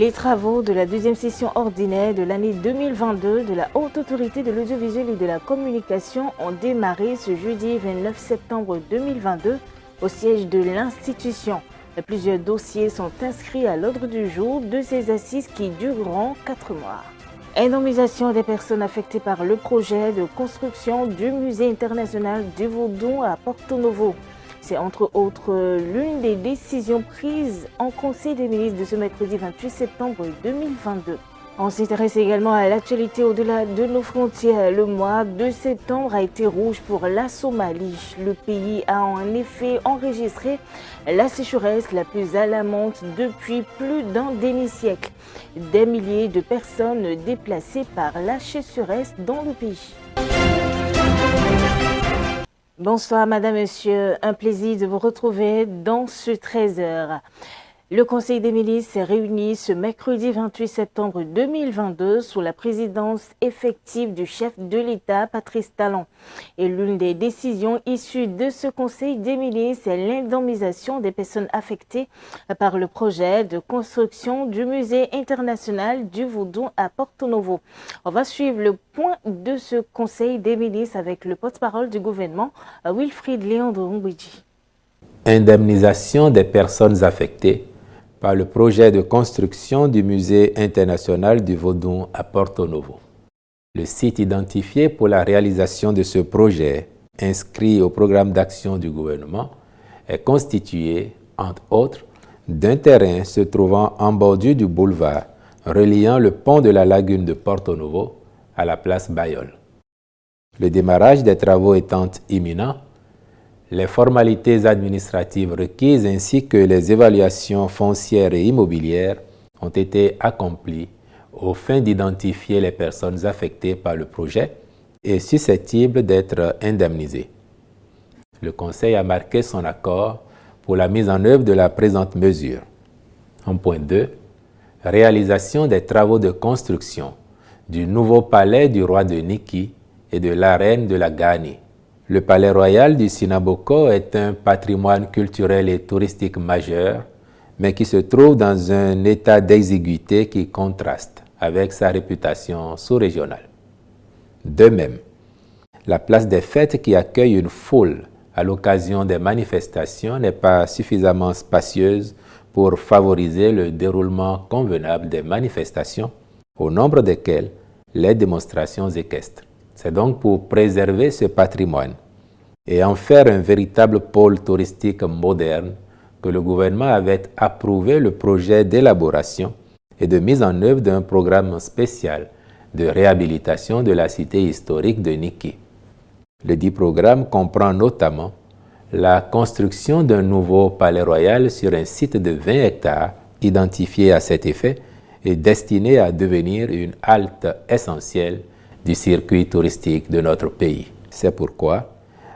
Les travaux de la deuxième session ordinaire de l'année 2022 de la Haute Autorité de l'Audiovisuel et de la Communication ont démarré ce jeudi 29 septembre 2022 au siège de l'institution. Plusieurs dossiers sont inscrits à l'ordre du jour de ces assises qui dureront 4 mois. Indemnisation des personnes affectées par le projet de construction du Musée international du Vaudou à Porto Novo. C'est entre autres l'une des décisions prises en Conseil des ministres de ce mercredi 28 septembre 2022. On s'intéresse également à l'actualité au-delà de nos frontières. Le mois de septembre a été rouge pour la Somalie. Le pays a en effet enregistré la sécheresse la plus alarmante depuis plus d'un demi-siècle. Des milliers de personnes déplacées par la sécheresse dans le pays. Bonsoir Madame, Monsieur, un plaisir de vous retrouver dans ce 13h. Le Conseil des ministres s'est réuni ce mercredi 28 septembre 2022 sous la présidence effective du chef de l'État, Patrice Talon. Et l'une des décisions issues de ce Conseil des ministres est l'indemnisation des personnes affectées par le projet de construction du Musée international du Vaudou à Porto Novo. On va suivre le point de ce Conseil des ministres avec le porte-parole du gouvernement, Wilfried Léandre Mbouidji. Indemnisation des personnes affectées par le projet de construction du Musée international du Vaudou à Porto Novo. Le site identifié pour la réalisation de ce projet, inscrit au programme d'action du gouvernement, est constitué, entre autres, d'un terrain se trouvant en bordure du boulevard reliant le pont de la lagune de Porto Novo à la place Bayol. Le démarrage des travaux étant imminent, les formalités administratives requises ainsi que les évaluations foncières et immobilières ont été accomplies aux fins d'identifier les personnes affectées par le projet et susceptibles d'être indemnisées. Le Conseil a marqué son accord pour la mise en œuvre de la présente mesure. En point 2, réalisation des travaux de construction du nouveau palais du roi de Niki et de la reine de la Gani. Le palais royal du Sinaboko est un patrimoine culturel et touristique majeur, mais qui se trouve dans un état d'exiguïté qui contraste avec sa réputation sous-régionale. De même, la place des fêtes qui accueille une foule à l'occasion des manifestations n'est pas suffisamment spacieuse pour favoriser le déroulement convenable des manifestations, au nombre desquelles les démonstrations équestres. C'est donc pour préserver ce patrimoine et en faire un véritable pôle touristique moderne que le gouvernement avait approuvé le projet d'élaboration et de mise en œuvre d'un programme spécial de réhabilitation de la cité historique de Niki. Le dit programme comprend notamment la construction d'un nouveau palais royal sur un site de 20 hectares identifié à cet effet et destiné à devenir une halte essentielle du circuit touristique de notre pays. C'est pourquoi,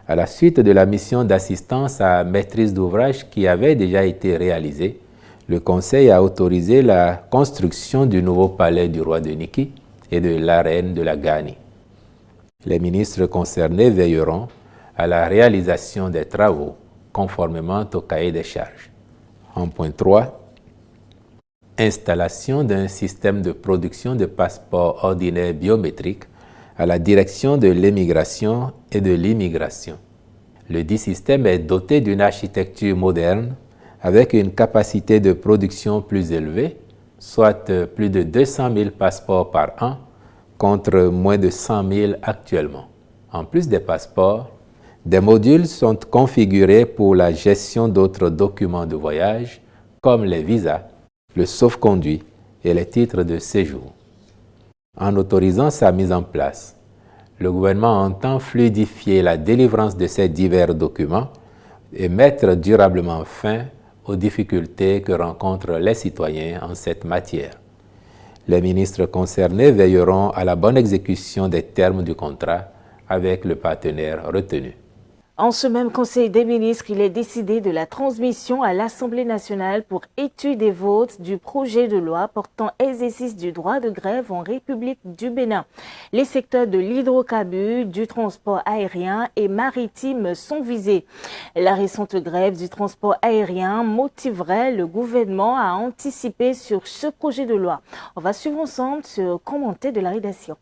à la suite de la mission d'assistance à maîtrise d'ouvrage qui avait déjà été réalisée, le Conseil a autorisé la construction du nouveau palais du roi de Niki et de la reine de la Gani. Les ministres concernés veilleront à la réalisation des travaux conformément au cahier des charges. En point 3, installation d'un système de production de passeports ordinaires biométriques à la direction de l'émigration et de l'immigration. Le dit système est doté d'une architecture moderne avec une capacité de production plus élevée, soit plus de 200 000 passeports par an contre moins de 100 000 actuellement. En plus des passeports, des modules sont configurés pour la gestion d'autres documents de voyage comme les visas, le sauf-conduit et les titres de séjour. En autorisant sa mise en place, le gouvernement entend fluidifier la délivrance de ces divers documents et mettre durablement fin aux difficultés que rencontrent les citoyens en cette matière. Les ministres concernés veilleront à la bonne exécution des termes du contrat avec le partenaire retenu. En ce même Conseil des ministres, il est décidé de la transmission à l'Assemblée nationale pour étude et vote du projet de loi portant exercice du droit de grève en République du Bénin. Les secteurs de l'hydrocarbure, du transport aérien et maritime sont visés. La récente grève du transport aérien motiverait le gouvernement à anticiper sur ce projet de loi. On va suivre ensemble ce commentaire de la rédaction.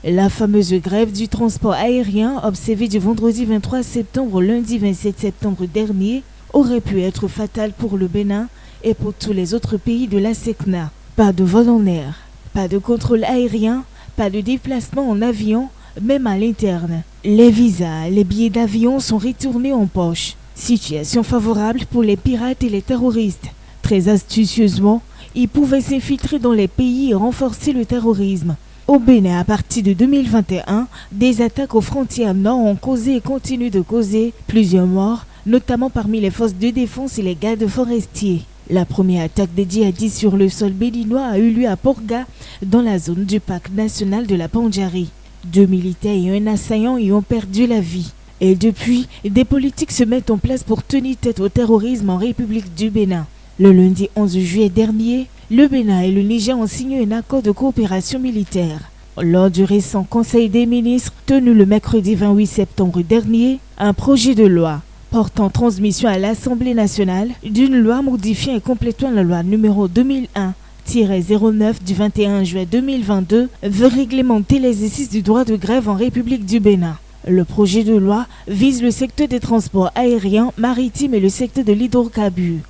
La fameuse grève du transport aérien observée du vendredi 23 septembre au lundi 27 septembre dernier aurait pu être fatale pour le Bénin et pour tous les autres pays de la SECNA. Pas de vol en air, pas de contrôle aérien, pas de déplacement en avion, même à l'interne. Les visas, les billets d'avion sont retournés en poche. Situation favorable pour les pirates et les terroristes. Très astucieusement, ils pouvaient s'infiltrer dans les pays et renforcer le terrorisme. Au Bénin, à partir de 2021, des attaques aux frontières nord ont causé et continuent de causer plusieurs morts, notamment parmi les forces de défense et les gardes forestiers. La première attaque des djihadistes sur le sol béninois a eu lieu à Porga, dans la zone du parc national de la Pandjari. 2 militaires et un assaillant y ont perdu la vie. Et depuis, des politiques se mettent en place pour tenir tête au terrorisme en République du Bénin. Le lundi 11 juillet dernier, le Bénin et le Niger ont signé un accord de coopération militaire. Lors du récent Conseil des ministres tenu le mercredi 28 septembre dernier, un projet de loi portant transmission à l'Assemblée nationale d'une loi modifiant et complétant la loi numéro 2001-09 du 21 juin 2022 veut réglementer l'exercice du droit de grève en République du Bénin. Le projet de loi vise le secteur des transports aériens, maritimes et le secteur de l'hydrocarbure.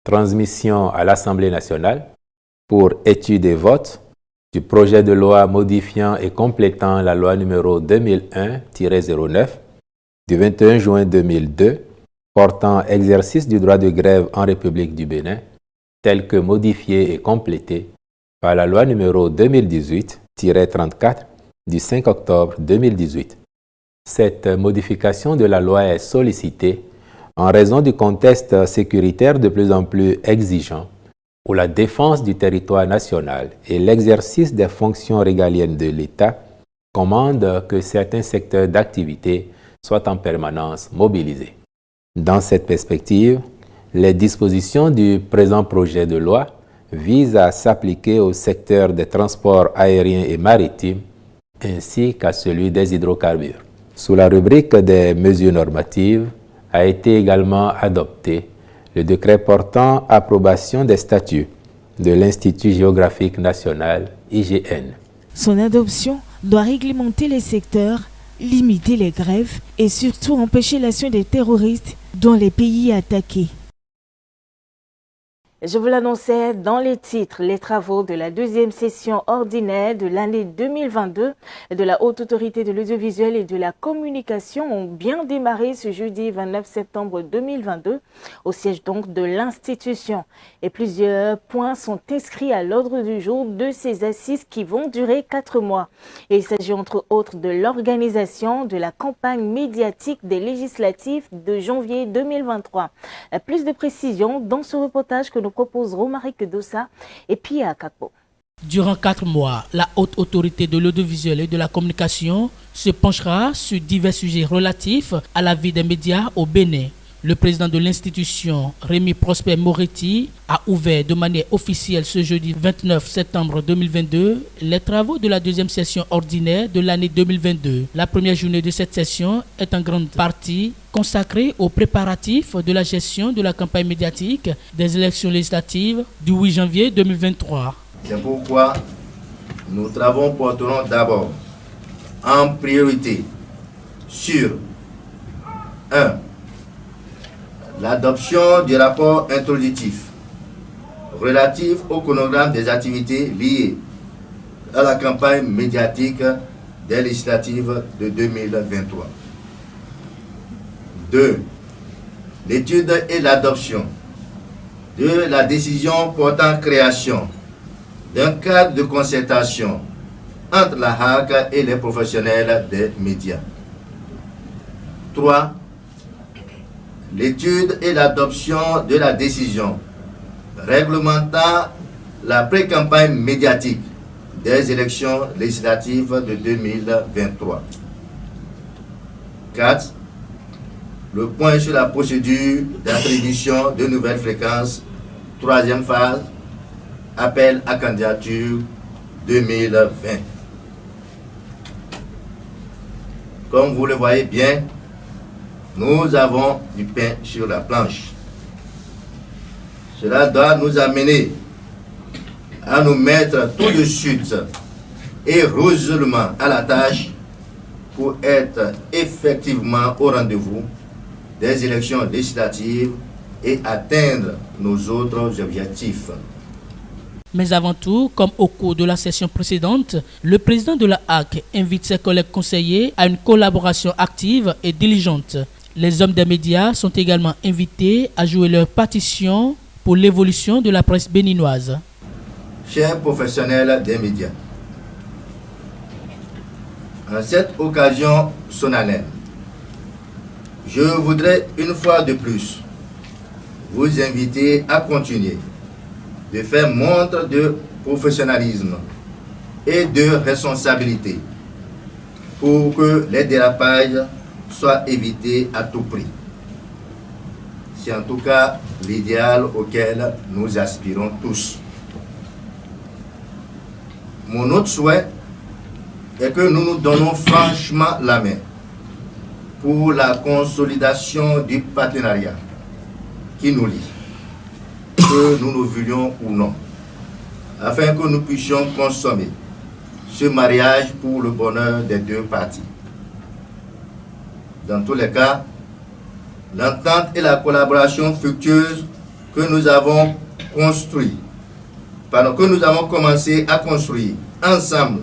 Transmission à l'Assemblée nationale pour étude et vote du projet de loi modifiant et complétant la loi numéro 2001-09 du 21 juin 2002 portant exercice du droit de grève en République du Bénin, tel que modifié et complété par la loi numéro 2018-34 du 5 octobre 2018. Cette modification de la loi est sollicitée en raison du contexte sécuritaire de plus en plus exigeant, où la défense du territoire national et l'exercice des fonctions régaliennes de l'État commandent que certains secteurs d'activité soient en permanence mobilisés. Dans cette perspective, les dispositions du présent projet de loi visent à s'appliquer au secteur des transports aériens et maritimes ainsi qu'à celui des hydrocarbures. Sous la rubrique des mesures normatives, a été également adopté le décret portant approbation des statuts de l'Institut géographique national, IGN. Son adoption doit réglementer les secteurs, limiter les grèves et surtout empêcher l'action des terroristes dans les pays attaqués. Je vous l'annonçais dans les titres, les travaux de la deuxième session ordinaire de l'année 2022 de la Haute Autorité de l'Audiovisuel et de la Communication ont bien démarré ce jeudi 29 septembre 2022 au siège donc de l'institution. Et plusieurs points sont inscrits à l'ordre du jour de ces assises qui vont durer 4 mois. Et il s'agit entre autres de l'organisation de la campagne médiatique des législatives de janvier 2023. Plus de précisions dans ce reportage que nous propose Romaric Dossa et Pia Kakpo. Durant 4 mois, la Haute Autorité de l'Audiovisuel et de la Communication se penchera sur divers sujets relatifs à la vie des médias au Bénin. Le président de l'institution, Rémi Prosper Moretti, a ouvert de manière officielle ce jeudi 29 septembre 2022 les travaux de la deuxième session ordinaire de l'année 2022. La première journée de cette session est en grande partie consacrée aux préparatifs de la gestion de la campagne médiatique des élections législatives du 8 janvier 2023. C'est pourquoi nos travaux porteront d'abord en priorité sur 1. L'adoption du rapport introductif relatif au chronogramme des activités liées à la campagne médiatique des législatives de 2023. 2. L'étude et l'adoption de la décision portant création d'un cadre de concertation entre la HAC et les professionnels des médias. 3. L'étude et l'adoption de la décision réglementant la pré-campagne médiatique des élections législatives de 2023. 4. le point sur la procédure d'attribution de nouvelles fréquences, troisième phase, appel à candidature 2020. Comme vous le voyez bien, nous avons du pain sur la planche. Cela doit nous amener à nous mettre tout de suite et résolument à la tâche pour être effectivement au rendez-vous des élections législatives et atteindre nos autres objectifs. Mais avant tout, comme au cours de la session précédente, le président de la HAC invite ses collègues conseillers à une collaboration active et diligente. Les hommes des médias sont également invités à jouer leur partition pour l'évolution de la presse béninoise. Chers professionnels des médias, en cette occasion solennelle, je voudrais une fois de plus vous inviter à continuer de faire montre de professionnalisme et de responsabilité pour que les dérapages soient évités à tout prix. C'est en tout cas l'idéal auquel nous aspirons tous. Mon autre souhait est que nous nous donnons franchement la main pour la consolidation du partenariat qui nous lie, que nous le voulions ou non, afin que nous puissions consommer ce mariage pour le bonheur des deux parties. Dans tous les cas, l'entente et la collaboration fructueuse que nous avons commencé à construire ensemble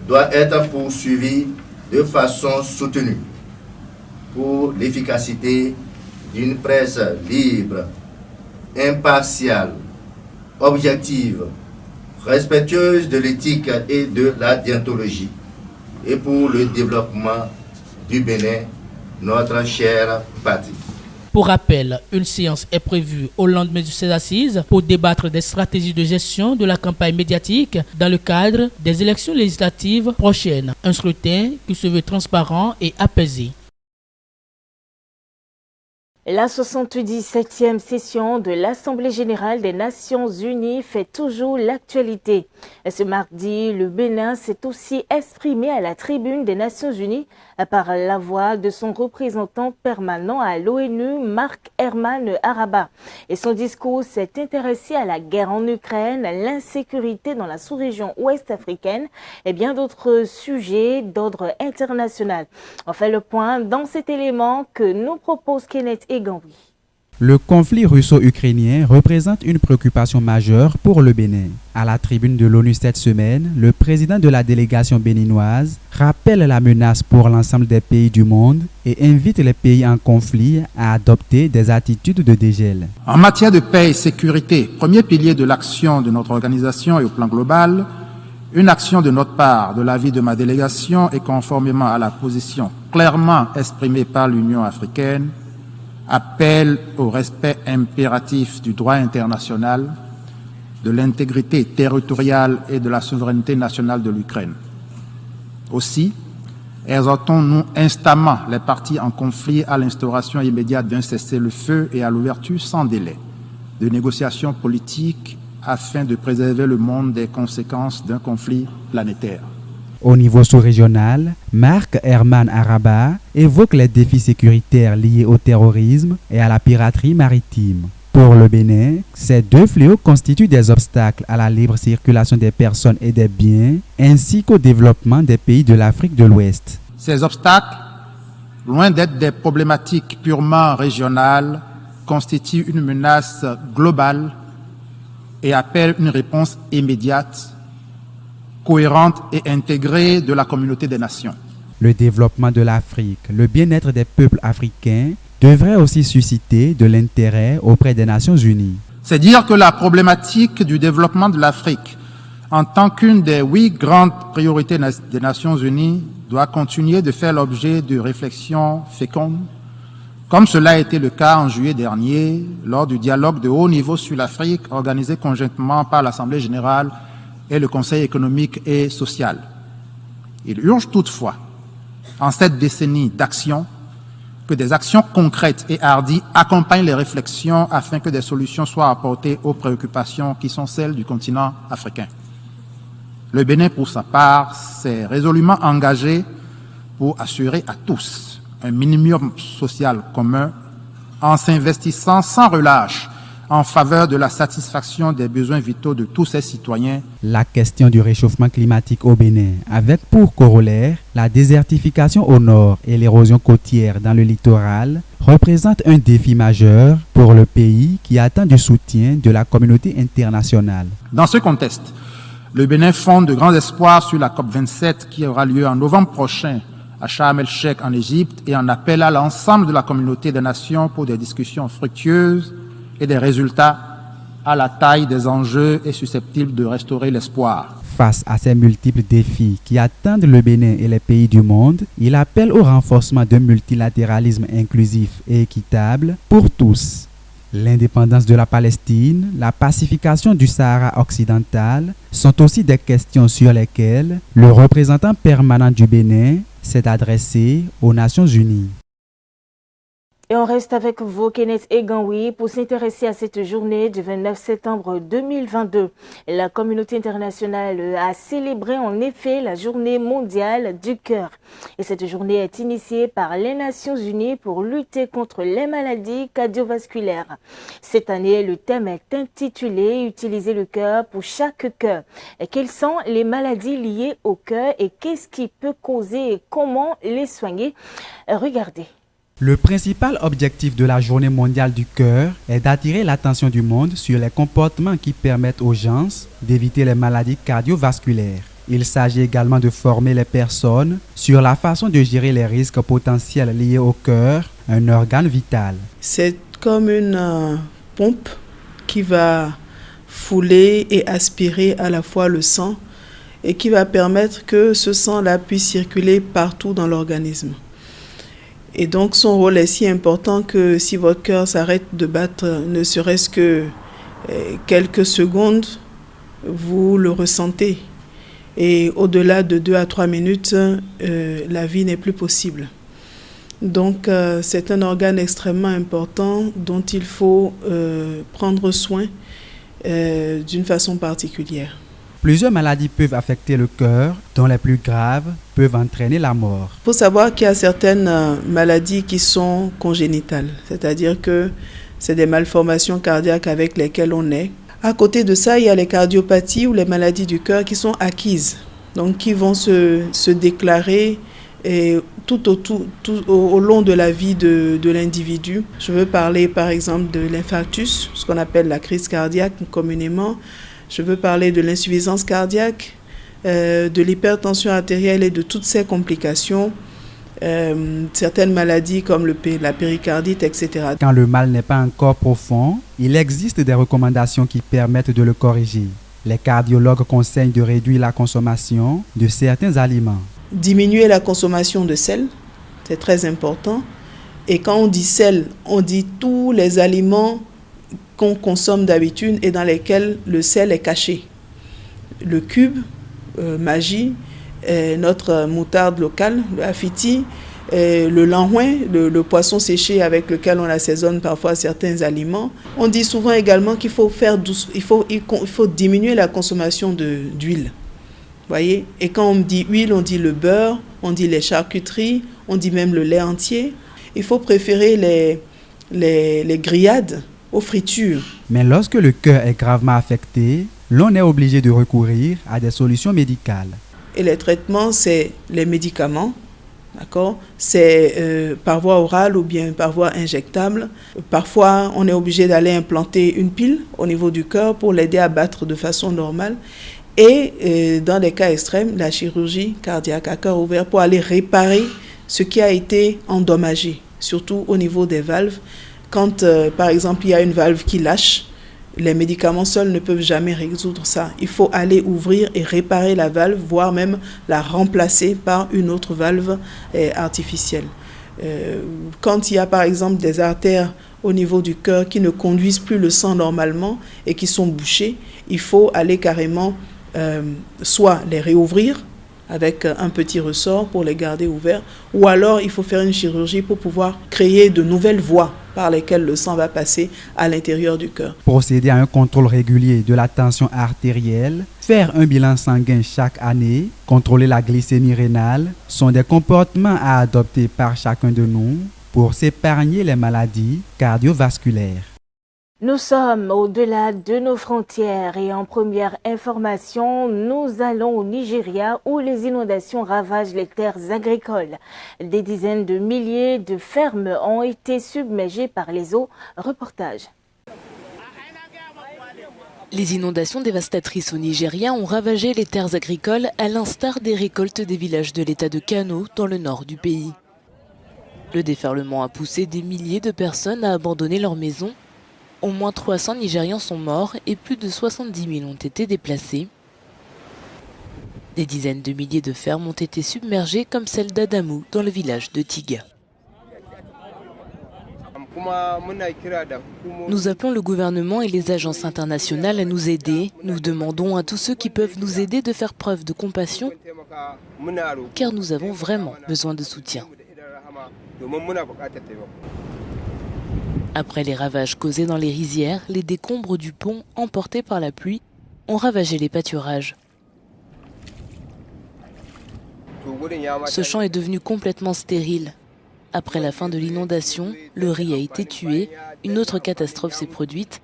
doit être poursuivie de façon soutenue pour l'efficacité d'une presse libre, impartiale, objective, respectueuse de l'éthique et de la déontologie, et pour le développement du Bénin, notre chère patrie. Pour rappel, une séance est prévue au lendemain de ces assises pour débattre des stratégies de gestion de la campagne médiatique dans le cadre des élections législatives prochaines. Un scrutin qui se veut transparent et apaisé. La 77e session de l'Assemblée générale des Nations unies fait toujours l'actualité. Ce mardi, le Bénin s'est aussi exprimé à la tribune des Nations unies par la voix de son représentant permanent à l'ONU, Marc Herman Araba. Et son discours s'est intéressé à la guerre en Ukraine, l'insécurité dans la sous-région ouest africaine et bien d'autres sujets d'ordre international. On fait le point dans cet élément que nous propose Kenneth Eganwi. Le conflit russo-ukrainien représente une préoccupation majeure pour le Bénin. À la tribune de l'ONU cette semaine, le président de la délégation béninoise rappelle la menace pour l'ensemble des pays du monde et invite les pays en conflit à adopter des attitudes de dégel. En matière de paix et sécurité, premier pilier de l'action de notre organisation et au plan global, une action de notre part, de l'avis de ma délégation et conformément à la position clairement exprimée par l'Union africaine, appelle au respect impératif du droit international, de l'intégrité territoriale et de la souveraineté nationale de l'Ukraine. Aussi, exhortons-nous instamment les parties en conflit à l'instauration immédiate d'un cessez-le-feu et à l'ouverture sans délai de négociations politiques afin de préserver le monde des conséquences d'un conflit planétaire. Au niveau sous-régional, Marc Herman Araba évoque les défis sécuritaires liés au terrorisme et à la piraterie maritime. Pour le Bénin, ces deux fléaux constituent des obstacles à la libre circulation des personnes et des biens, ainsi qu'au développement des pays de l'Afrique de l'Ouest. Ces obstacles, loin d'être des problématiques purement régionales, constituent une menace globale et appellent une réponse immédiate, cohérente et intégrée de la communauté des nations. Le développement de l'Afrique, le bien-être des peuples africains devrait aussi susciter de l'intérêt auprès des Nations unies. C'est dire que la problématique du développement de l'Afrique, en tant qu'une des 8 grandes priorités des Nations unies, doit continuer de faire l'objet de réflexions fécondes, comme cela a été le cas en juillet dernier, lors du dialogue de haut niveau sur l'Afrique organisé conjointement par l'Assemblée générale et le Conseil économique et social. Il urge toutefois, en cette décennie d'action, que des actions concrètes et hardies accompagnent les réflexions afin que des solutions soient apportées aux préoccupations qui sont celles du continent africain. Le Bénin, pour sa part, s'est résolument engagé pour assurer à tous un minimum social commun en s'investissant sans relâche en faveur de la satisfaction des besoins vitaux de tous ses citoyens. La question du réchauffement climatique au Bénin, avec pour corollaire la désertification au nord et l'érosion côtière dans le littoral, représente un défi majeur pour le pays qui attend du soutien de la communauté internationale. Dans ce contexte, le Bénin fonde de grands espoirs sur la COP27 qui aura lieu en novembre prochain à Sharm el-Sheikh en Égypte et en appelle à l'ensemble de la communauté des nations pour des discussions fructueuses et des résultats à la taille des enjeux et susceptibles de restaurer l'espoir. Face à ces multiples défis qui attendent le Bénin et les pays du monde, il appelle au renforcement d'un multilatéralisme inclusif et équitable pour tous. L'indépendance de la Palestine, la pacification du Sahara occidental sont aussi des questions sur lesquelles le représentant permanent du Bénin s'est adressé aux Nations Unies. Et on reste avec vous, Kenneth Eganwi, pour s'intéresser à cette journée du 29 septembre 2022. La communauté internationale a célébré en effet la journée mondiale du cœur. Et cette journée est initiée par les Nations Unies pour lutter contre les maladies cardiovasculaires. Cette année, le thème est intitulé « Utiliser le cœur pour chaque cœur ». Et quelles sont les maladies liées au cœur et qu'est-ce qui peut causer et comment les soigner? Regardez. Le principal objectif de la Journée mondiale du cœur est d'attirer l'attention du monde sur les comportements qui permettent aux gens d'éviter les maladies cardiovasculaires. Il s'agit également de former les personnes sur la façon de gérer les risques potentiels liés au cœur, un organe vital. C'est comme une pompe qui va fouler et aspirer à la fois le sang et qui va permettre que ce sang-là puisse circuler partout dans l'organisme. Et donc son rôle est si important que si votre cœur s'arrête de battre, ne serait-ce que quelques secondes, vous le ressentez. Et au-delà de 2 à 3 minutes, la vie n'est plus possible. Donc c'est un organe extrêmement important dont il faut prendre soin d'une façon particulière. Plusieurs maladies peuvent affecter le cœur, dont les plus graves peuvent entraîner la mort. Il faut savoir qu'il y a certaines maladies qui sont congénitales, c'est-à-dire que c'est des malformations cardiaques avec lesquelles on naît. À côté de ça, il y a les cardiopathies ou les maladies du cœur qui sont acquises, donc qui vont se déclarer tout au long de la vie de l'individu. Je veux parler par exemple de l'infarctus, ce qu'on appelle la crise cardiaque communément. Je veux parler de l'insuffisance cardiaque, de l'hypertension artérielle et de toutes ces complications, certaines maladies comme la péricardite, etc. Quand le mal n'est pas encore profond, il existe des recommandations qui permettent de le corriger. Les cardiologues conseillent de réduire la consommation de certains aliments. Diminuer la consommation de sel, c'est très important. Et quand on dit sel, on dit tous les aliments qu'on consomme d'habitude et dans lesquels le sel est caché. Le cube, Maggi, notre moutarde locale, le hafiti, le langouin, le poisson séché avec lequel on assaisonne parfois certains aliments. On dit souvent également qu'il faut il faut diminuer la consommation d'huile. Voyez? Et quand on dit huile, on dit le beurre, on dit les charcuteries, on dit même le lait entier. Il faut préférer les grillades aux fritures. Mais lorsque le cœur est gravement affecté, l'on est obligé de recourir à des solutions médicales. Et les traitements, c'est les médicaments, d'accord? C'est par voie orale ou bien par voie injectable. Parfois, on est obligé d'aller implanter une pile au niveau du cœur pour l'aider à battre de façon normale. Et dans des cas extrêmes, la chirurgie cardiaque à cœur ouvert pour aller réparer ce qui a été endommagé, surtout au niveau des valves. Quand, par exemple, il y a une valve qui lâche, les médicaments seuls ne peuvent jamais résoudre ça. Il faut aller ouvrir et réparer la valve, voire même la remplacer par une autre valve artificielle. Quand il y a, par exemple, des artères au niveau du cœur qui ne conduisent plus le sang normalement et qui sont bouchées, il faut aller carrément soit les réouvrir avec un petit ressort pour les garder ouverts, ou alors il faut faire une chirurgie pour pouvoir créer de nouvelles voies par lesquelles le sang va passer à l'intérieur du cœur. Procéder à un contrôle régulier de la tension artérielle, faire un bilan sanguin chaque année, contrôler la glycémie rénale sont des comportements à adopter par chacun de nous pour s'épargner les maladies cardiovasculaires. Nous sommes au-delà de nos frontières et en première information, nous allons au Nigeria où les inondations ravagent les terres agricoles. Des dizaines de milliers de fermes ont été submergées par les eaux. Reportage. Les inondations dévastatrices au Nigeria ont ravagé les terres agricoles à l'instar des récoltes des villages de l'état de Kano dans le nord du pays. Le déferlement a poussé des milliers de personnes à abandonner leurs maisons. Au moins 300 Nigérians sont morts et plus de 70 000 ont été déplacés. Des dizaines de milliers de fermes ont été submergées comme celle d'Adamou dans le village de Tiga. Nous appelons le gouvernement et les agences internationales à nous aider. Nous demandons à tous ceux qui peuvent nous aider de faire preuve de compassion car nous avons vraiment besoin de soutien. Après les ravages causés dans les rizières, les décombres du pont emportés par la pluie ont ravagé les pâturages. Ce champ est devenu complètement stérile. Après la fin de l'inondation, le riz a été tué, une autre catastrophe s'est produite.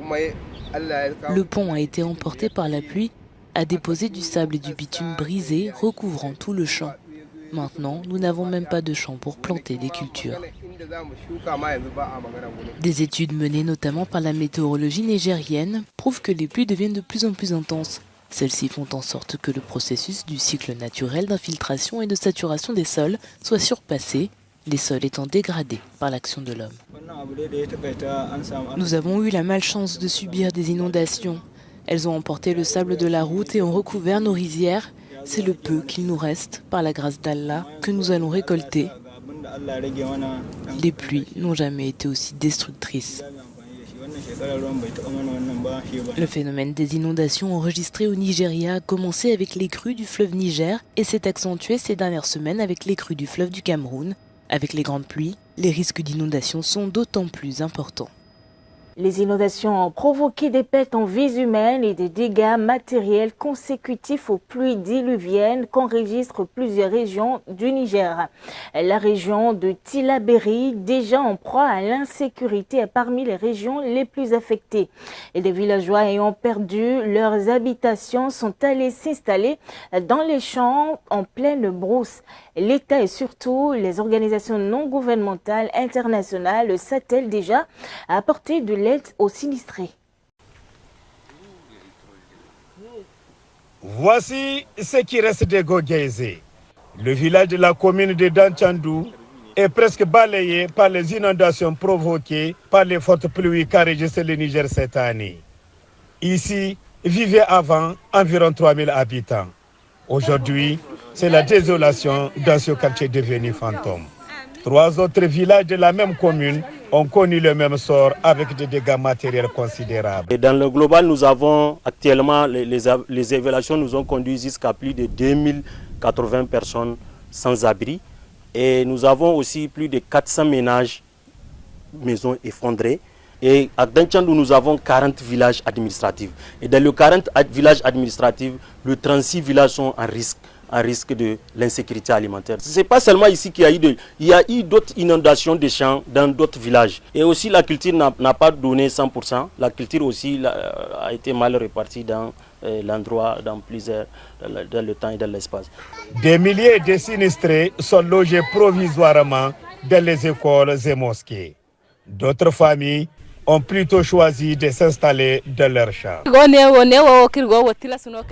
Le pont a été emporté par la pluie, a déposé du sable et du bitume brisé recouvrant tout le champ. Maintenant, nous n'avons même pas de champ pour planter des cultures. Des études menées notamment par la météorologie nigérienne prouvent que les pluies deviennent de plus en plus intenses. Celles-ci font en sorte que le processus du cycle naturel d'infiltration et de saturation des sols soit surpassé, les sols étant dégradés par l'action de l'homme. Nous avons eu la malchance de subir des inondations. Elles ont emporté le sable de la route et ont recouvert nos rizières. C'est le peu qu'il nous reste, par la grâce d'Allah, que nous allons récolter. Les pluies n'ont jamais été aussi destructrices. Le phénomène des inondations enregistrées au Nigeria a commencé avec les crues du fleuve Niger et s'est accentué ces dernières semaines avec les crues du fleuve du Cameroun. Avec les grandes pluies, les risques d'inondation sont d'autant plus importants. Les inondations ont provoqué des pertes en vies humaines et des dégâts matériels consécutifs aux pluies diluviennes qu'enregistrent plusieurs régions du Niger. La région de Tillabéri, déjà en proie à l'insécurité, est parmi les régions les plus affectées. Et des villageois ayant perdu leurs habitations sont allés s'installer dans les champs en pleine brousse. L'État et surtout les organisations non gouvernementales internationales s'attellent déjà à apporter de l'aide aux sinistrés. Voici ce qui reste de Goguézé. Le village de la commune de Danchandou est presque balayé par les inondations provoquées par les fortes pluies qu'a enregistrées le Niger cette année. Ici vivaient avant environ 3000 habitants. Aujourd'hui, c'est la désolation dans ce quartier devenu fantôme. 3 autres villages de la même commune ont connu le même sort avec des dégâts matériels considérables. Et dans le global, nous avons actuellement, les évaluations nous ont conduit jusqu'à plus de 2080 personnes sans abri. Et nous avons aussi plus de 400 ménages, maisons effondrées. Et à Danchandou, nous avons 40 villages administratifs. Et dans les 40 villages administratifs, les 36 villages sont en risque de l'insécurité alimentaire. Ce n'est pas seulement ici qu'il y a eu d'autres inondations de champs dans d'autres villages. Et aussi la culture n'a pas donné 100%. La culture aussi a été mal répartie dans l'endroit, dans le temps et dans l'espace. Des milliers de sinistrés sont logés provisoirement dans les écoles et mosquées. D'autres familles ont plutôt choisi de s'installer dans leur champ.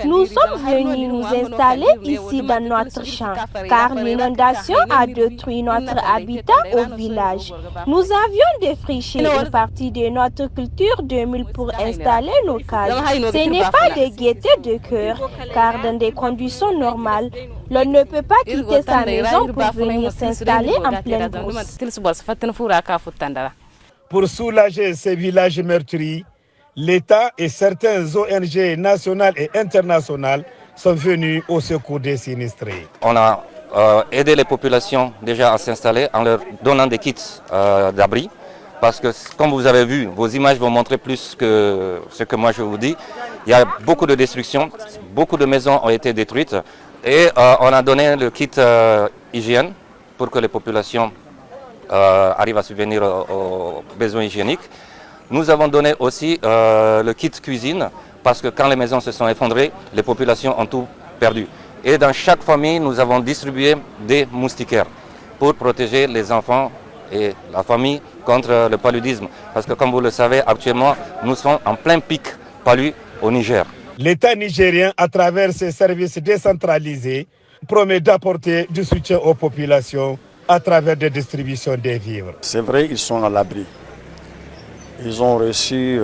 Nous sommes venus nous installer ici dans notre champ, car l'inondation a détruit notre habitat au village. Nous avions défriché une partie de notre culture 2000 pour installer nos cases. Ce n'est pas de gaieté de cœur, car dans des conditions normales, l'on ne peut pas quitter sa maison pour venir s'installer en pleine brousse. Pour soulager ces villages meurtris, l'État et certaines ONG nationales et internationales sont venus au secours des sinistrés. On a aidé les populations déjà à s'installer en leur donnant des kits d'abri. Parce que, comme vous avez vu, vos images vont montrer plus que ce que moi je vous dis. Il y a beaucoup de destruction, beaucoup de maisons ont été détruites. Et on a donné le kit hygiène pour que les populations arrivent à subvenir aux besoins hygiéniques. Nous avons donné aussi le kit cuisine, parce que quand les maisons se sont effondrées, les populations ont tout perdu. Et dans chaque famille, nous avons distribué des moustiquaires pour protéger les enfants et la famille contre le paludisme. Parce que comme vous le savez, actuellement, nous sommes en plein pic palu au Niger. L'État nigérien, à travers ses services décentralisés, promet d'apporter du soutien aux populations à travers des distributions des vivres. C'est vrai, ils sont à l'abri. Ils ont reçu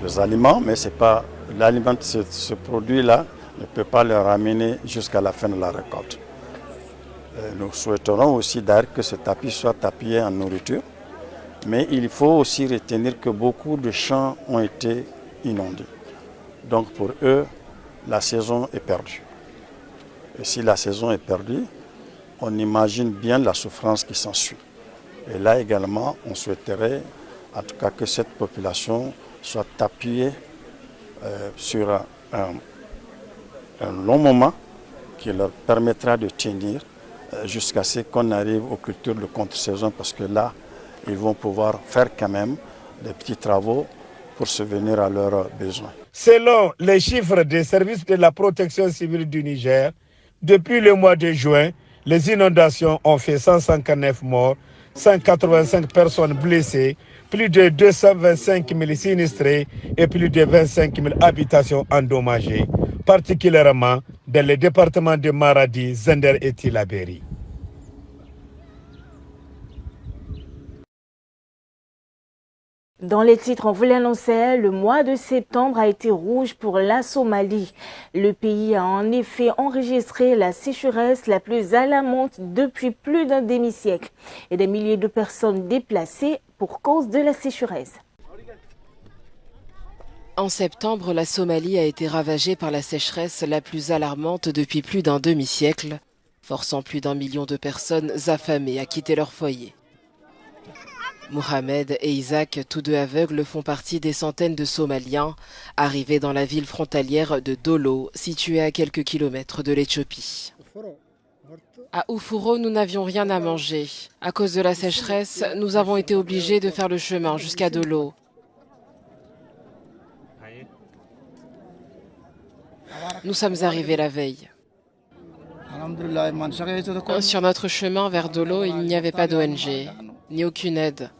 des aliments, mais c'est pas l'aliment, ce produit-là ne peut pas les ramener jusqu'à la fin de la récolte. Nous souhaiterons aussi d'ailleurs que ce tapis soit appuyé en nourriture, mais il faut aussi retenir que beaucoup de champs ont été inondés. Donc pour eux, la saison est perdue. Et si la saison est perdue, on imagine bien la souffrance qui s'ensuit. Et là également, on souhaiterait en tout cas que cette population soit appuyée sur un long moment qui leur permettra de tenir jusqu'à ce qu'on arrive aux cultures de contre-saison, parce que là, ils vont pouvoir faire quand même des petits travaux pour subvenir à leurs besoins. Selon les chiffres des services de la protection civile du Niger, depuis le mois de juin, les inondations ont fait 159 morts, 185 personnes blessées, plus de 225 000 sinistrés et plus de 25 000 habitations endommagées, particulièrement dans les départements de Maradi, Zender et Tillabéri. Dans les titres, on vous l'annonçait, le mois de septembre a été rouge pour la Somalie. Le pays a en effet enregistré la sécheresse la plus alarmante depuis plus d'un demi-siècle et des milliers de personnes déplacées pour cause de la sécheresse. En septembre, la Somalie a été ravagée par la sécheresse la plus alarmante depuis plus d'un demi-siècle, forçant plus d'1 million de personnes affamées à quitter leur foyer. Mohamed et Isaac, tous deux aveugles, font partie des centaines de Somaliens arrivés dans la ville frontalière de Dolo, située à quelques kilomètres de l'Éthiopie. À Ufuro, nous n'avions rien à manger. À cause de la sécheresse, nous avons été obligés de faire le chemin jusqu'à Dolo. Nous sommes arrivés la veille. Sur notre chemin vers Dolo, il n'y avait pas d'ONG, ni aucune aide.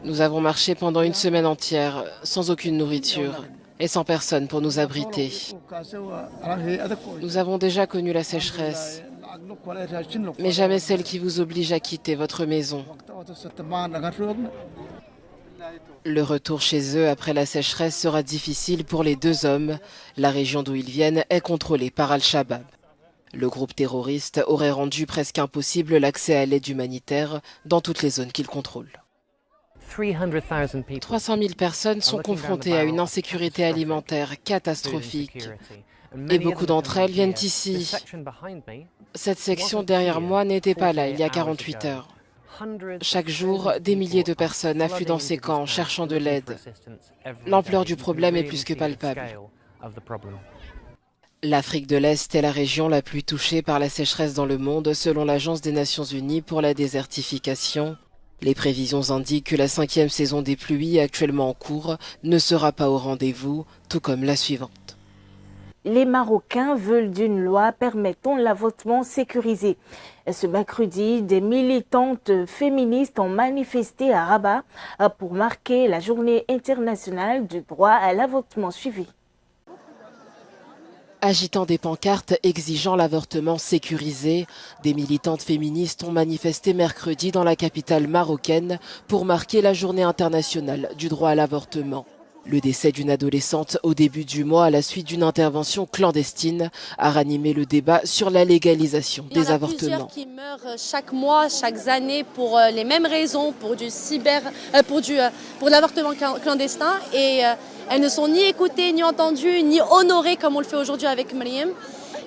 Nous avons marché pendant une semaine entière, sans aucune nourriture et sans personne pour nous abriter. Nous avons déjà connu la sécheresse, mais jamais celle qui vous oblige à quitter votre maison. Le retour chez eux après la sécheresse sera difficile pour les deux hommes. La région d'où ils viennent est contrôlée par Al-Shabaab. Le groupe terroriste aurait rendu presque impossible l'accès à l'aide humanitaire dans toutes les zones qu'il contrôle. 300 000 personnes sont confrontées à une insécurité alimentaire catastrophique. Et beaucoup d'entre elles viennent ici. Cette section derrière moi n'était pas là il y a 48 heures. Chaque jour, des milliers de personnes affluent dans ces camps cherchant de l'aide. L'ampleur du problème est plus que palpable. L'Afrique de l'Est est la région la plus touchée par la sécheresse dans le monde, selon l'Agence des Nations Unies pour la désertification. Les prévisions indiquent que la 5e saison des pluies, actuellement en cours, ne sera pas au rendez-vous, tout comme la suivante. Les Marocains veulent d'une loi permettant l'avortement sécurisé. Ce mercredi, des militantes féministes ont manifesté à Rabat pour marquer la journée internationale du droit à l'avortement suivi. Agitant des pancartes exigeant l'avortement sécurisé, des militantes féministes ont manifesté mercredi dans la capitale marocaine pour marquer la journée internationale du droit à l'avortement. Le décès d'une adolescente au début du mois à la suite d'une intervention clandestine a ranimé le débat sur la légalisation des avortements. Il y en a plusieurs qui meurent chaque mois, chaque année pour les mêmes raisons, pour l'avortement clandestin. Et elles ne sont ni écoutées, ni entendues, ni honorées comme on le fait aujourd'hui avec Mariam.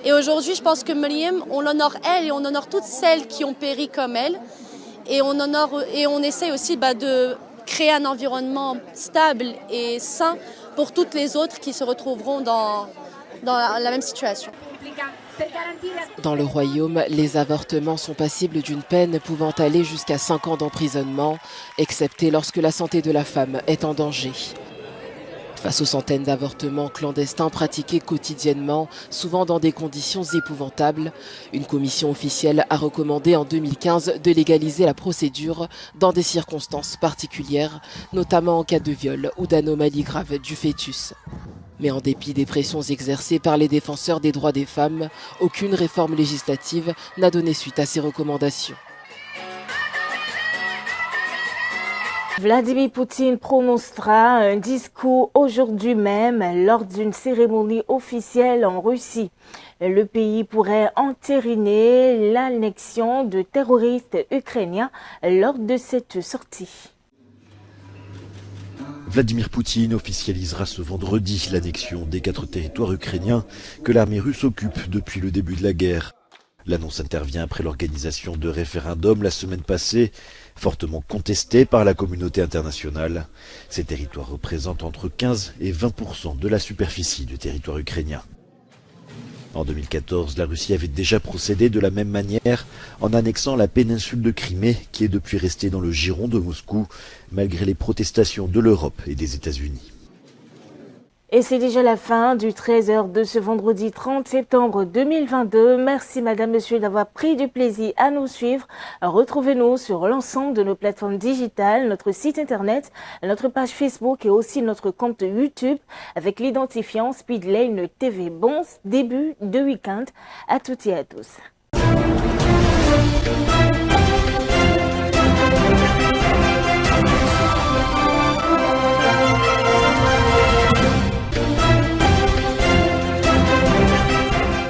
Et aujourd'hui, je pense que Mariam, on l'honore elle et on honore toutes celles qui ont péri comme elle. Et on essaie aussi de créer un environnement stable et sain pour toutes les autres qui se retrouveront dans la même situation. Dans le royaume, les avortements sont passibles d'une peine pouvant aller jusqu'à 5 ans d'emprisonnement, excepté lorsque la santé de la femme est en danger. Face aux centaines d'avortements clandestins pratiqués quotidiennement, souvent dans des conditions épouvantables, une commission officielle a recommandé en 2015 de légaliser la procédure dans des circonstances particulières, notamment en cas de viol ou d'anomalie grave du fœtus. Mais en dépit des pressions exercées par les défenseurs des droits des femmes, aucune réforme législative n'a donné suite à ces recommandations. Vladimir Poutine prononcera un discours aujourd'hui même lors d'une cérémonie officielle en Russie. Le pays pourrait entériner l'annexion de terroristes ukrainiens lors de cette sortie. Vladimir Poutine officialisera ce vendredi l'annexion des 4 territoires ukrainiens que l'armée russe occupe depuis le début de la guerre. L'annonce intervient après l'organisation de référendums la semaine passée, fortement contestés par la communauté internationale. Ces territoires représentent entre 15 et 20% de la superficie du territoire ukrainien. En 2014, la Russie avait déjà procédé de la même manière en annexant la péninsule de Crimée, qui est depuis restée dans le giron de Moscou, malgré les protestations de l'Europe et des États-Unis. Et c'est déjà la fin du 13h de ce vendredi 30 septembre 2022. Merci madame, monsieur d'avoir pris du plaisir à nous suivre. Retrouvez-nous sur l'ensemble de nos plateformes digitales, notre site internet, notre page Facebook et aussi notre compte YouTube avec l'identifiant Speedlane TV. Bon début de week-end à toutes et à tous.